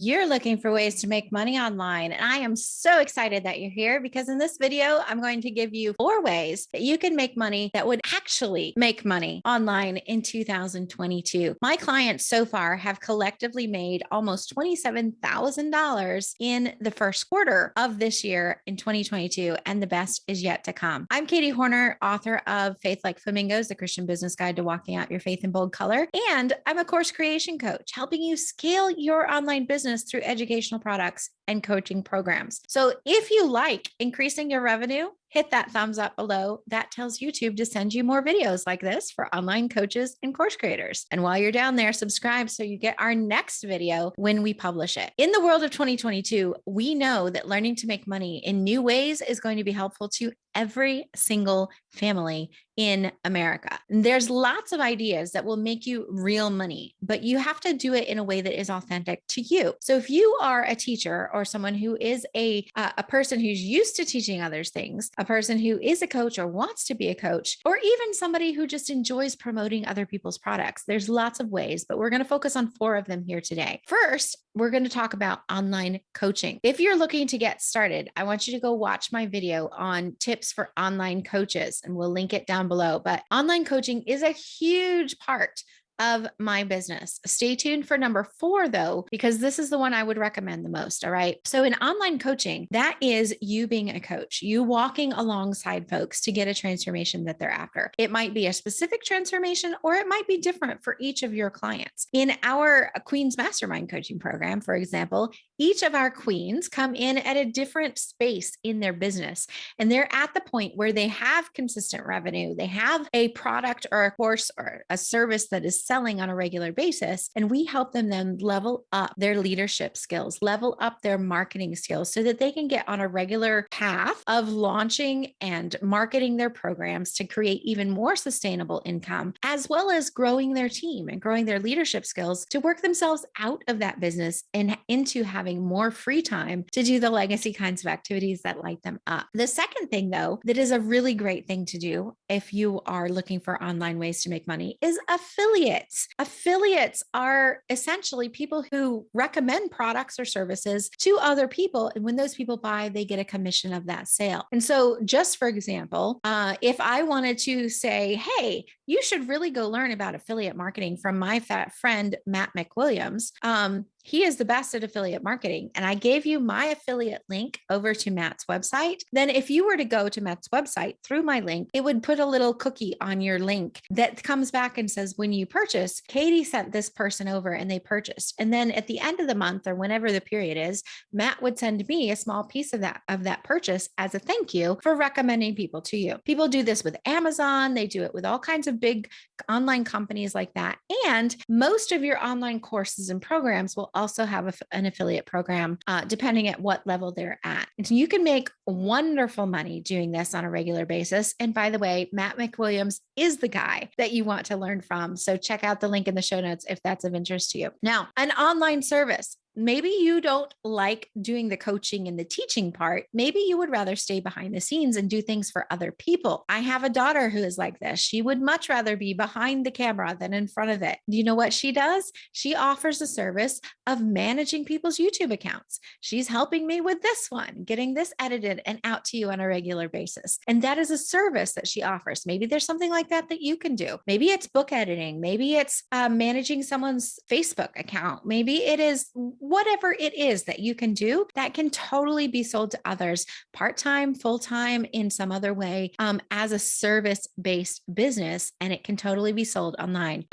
You're looking for ways to make money online. And I am so excited that you're here because in this video, I'm going to give you 4 ways that you can make money that would actually make money online in 2022. My clients so far have collectively made almost $27,000 in the first quarter of this year in 2022, and the best is yet to come. I'm Katie Hornor, author of Faith Like Flamingos, the Christian Business Guide to Walking Out Your Faith in Bold Color. And I'm a course creation coach, helping you scale your online business through educational products and coaching programs. So if you like increasing your revenue, hit that thumbs up below. That tells YouTube to send you more videos like this for online coaches and course creators. And while you're down there, subscribe so you get our next video when we publish it. In the world of 2022, we know that learning to make money in new ways is going to be helpful to every single family in America. And there's lots of ideas that will make you real money, but you have to do it in a way that is authentic to you. So if you are a teacher or someone who is a person who's used to teaching others things, a person who is a coach or wants to be a coach, or even somebody who just enjoys promoting other people's products, there's lots of ways, but we're going to focus on 4 of them here today. First, we're going to talk about online coaching. If you're looking to get started, I want you to go watch my video on tips for online coaches, and we'll link it down below. But online coaching is a huge part of my business. Stay tuned for number 4 though, because this is the one I would recommend the most. All right. So in online coaching, that is you being a coach, you walking alongside folks to get a transformation that they're after. It might be a specific transformation, or it might be different for each of your clients. In our Queens Mastermind coaching program, for example, each of our queens come in at a different space in their business, and they're at the point where they have consistent revenue. They have a product or a course or a service that is selling on a regular basis. And we help them then level up their leadership skills, level up their marketing skills so that they can get on a regular path of launching and marketing their programs to create even more sustainable income, as well as growing their team and growing their leadership skills to work themselves out of that business and into having more free time to do the legacy kinds of activities that light them up. The second thing, though, that is a really great thing to do if you are looking for online ways to make money is affiliates. Affiliates are essentially people who recommend products or services to other people. And when those people buy, they get a commission of that sale. And so just for example, if I wanted to say, hey, you should really go learn about affiliate marketing from my friend, Matt McWilliams. He is the best at affiliate marketing. And I gave you my affiliate link over to Matt's website. Then if you were to go to Matt's website through my link, it would put a little cookie on your link that comes back and says, when you purchase, Katie sent this person over and they purchased. And then at the end of the month or whenever the period is, Matt would send me a small piece of that purchase as a thank you for recommending people to you. People do this with Amazon. They do it with all kinds of big online companies like that. And most of your online courses and programs will also have an affiliate program, depending at what level they're at. And so you can make wonderful money doing this on a regular basis. And by the way, Matt McWilliams is the guy that you want to learn from. So check out the link in the show notes if that's of interest to you. Now, an online service. Maybe you don't like doing the coaching and the teaching part. Maybe you would rather stay behind the scenes and do things for other people. I have a daughter who is like this. She would much rather be behind the camera than in front of it. Do you know what she does? She offers a service of managing people's YouTube accounts. She's helping me with this one, getting this edited and out to you on a regular basis. And that is a service that she offers. Maybe there's something like that that you can do. Maybe it's book editing. Maybe it's managing someone's Facebook account. Maybe it is whatever it is that you can do that can totally be sold to others part-time, full-time, in some other way, as a service-based business, and it can totally be sold online.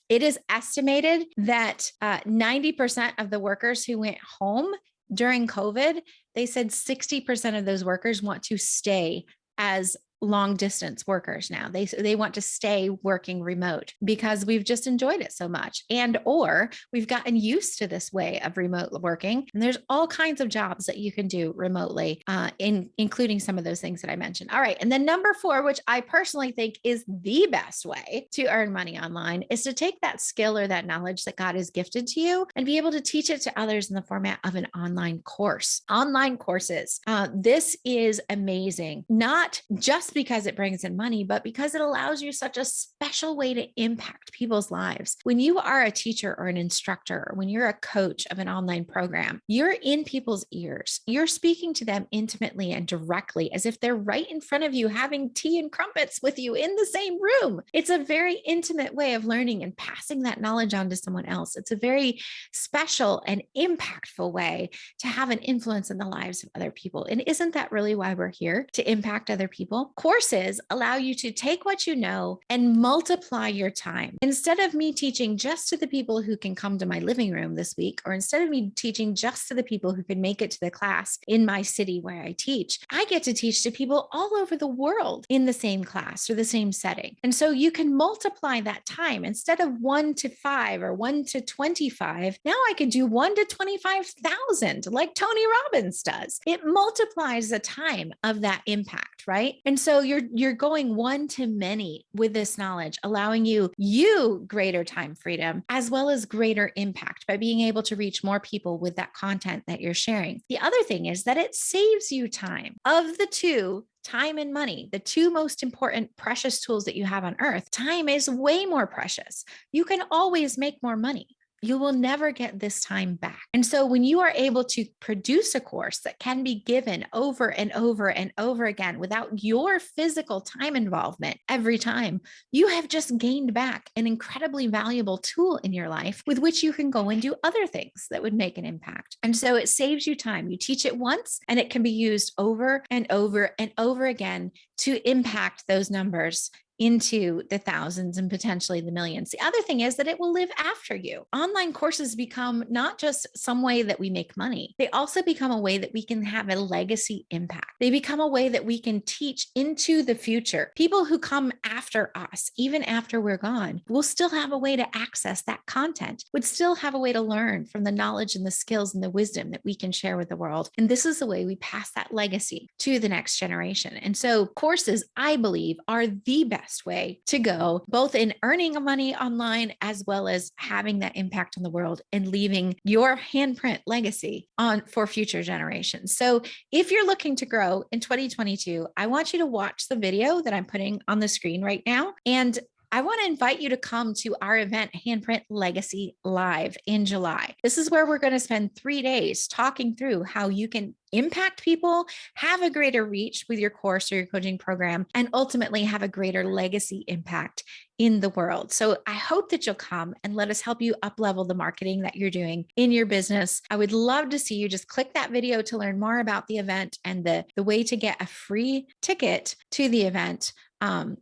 It is estimated that 90% of the workers who went home during COVID, they said 60% of those workers want to stay as long distance workers now. They want to stay working remote because we've just enjoyed it so much, or we've gotten used to this way of remote working. And there's all kinds of jobs that you can do remotely, including some of those things that I mentioned. All right. And then number 4, which I personally think is the best way to earn money online, is to take that skill or that knowledge that God has gifted to you and be able to teach it to others in the format of an online course. Online courses. This is amazing, not just just because it brings in money, but because it allows you such a special way to impact people's lives. When you are a teacher or an instructor, or when you're a coach of an online program, you're in people's ears. You're speaking to them intimately and directly as if they're right in front of you, having tea and crumpets with you in the same room. It's a very intimate way of learning and passing that knowledge on to someone else. It's a very special and impactful way to have an influence in the lives of other people. And isn't that really why we're here? To impact other people? Courses allow you to take what you know and multiply your time. Instead of me teaching just to the people who can come to my living room this week, or instead of me teaching just to the people who can make it to the class in my city where I teach, I get to teach to people all over the world in the same class or the same setting. And so you can multiply that time. Instead of 1 to 5 or 1 to 25, now I could do 1 to 25,000 like Tony Robbins does. It multiplies the time of that impact, right? And so you're going one to many with this knowledge, allowing you greater time freedom as well as greater impact by being able to reach more people with that content that you're sharing. The other thing is that it saves you time. Of the two, time and money, the two most important precious tools that you have on earth, time is way more precious. You can always make more money. You will never get this time back. And so when you are able to produce a course that can be given over and over and over again without your physical time involvement every time, you have just gained back an incredibly valuable tool in your life with which you can go and do other things that would make an impact. And so it saves you time. You teach it once and it can be used over and over and over again to impact those numbers into the thousands and potentially the millions. The other thing is that it will live after you. Online courses become not just some way that we make money, they also become a way that we can have a legacy impact. They become a way that we can teach into the future. People who come after us, even after we're gone, will still have a way to access that content, would still have a way to learn from the knowledge and the skills and the wisdom that we can share with the world. And this is the way we pass that legacy to the next generation. And so courses, I believe, are the best way to go, both in earning money online as well as having that impact on the world and leaving your handprint legacy on for future generations. So if you're looking to grow in 2022, I want you to watch the video that I'm putting on the screen right now. And I want to invite you to come to our event, Handprint Legacy Live, in July. This is where we're going to spend 3 days talking through how you can impact people, have a greater reach with your course or your coaching program, and ultimately have a greater legacy impact in the world. So I hope that you'll come and let us help you up-level the marketing that you're doing in your business. I would love to see you. Just click that video to learn more about the event and the way to get a free ticket to the event.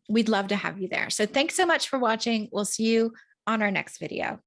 We'd love to have you there. So thanks so much for watching. We'll see you on our next video.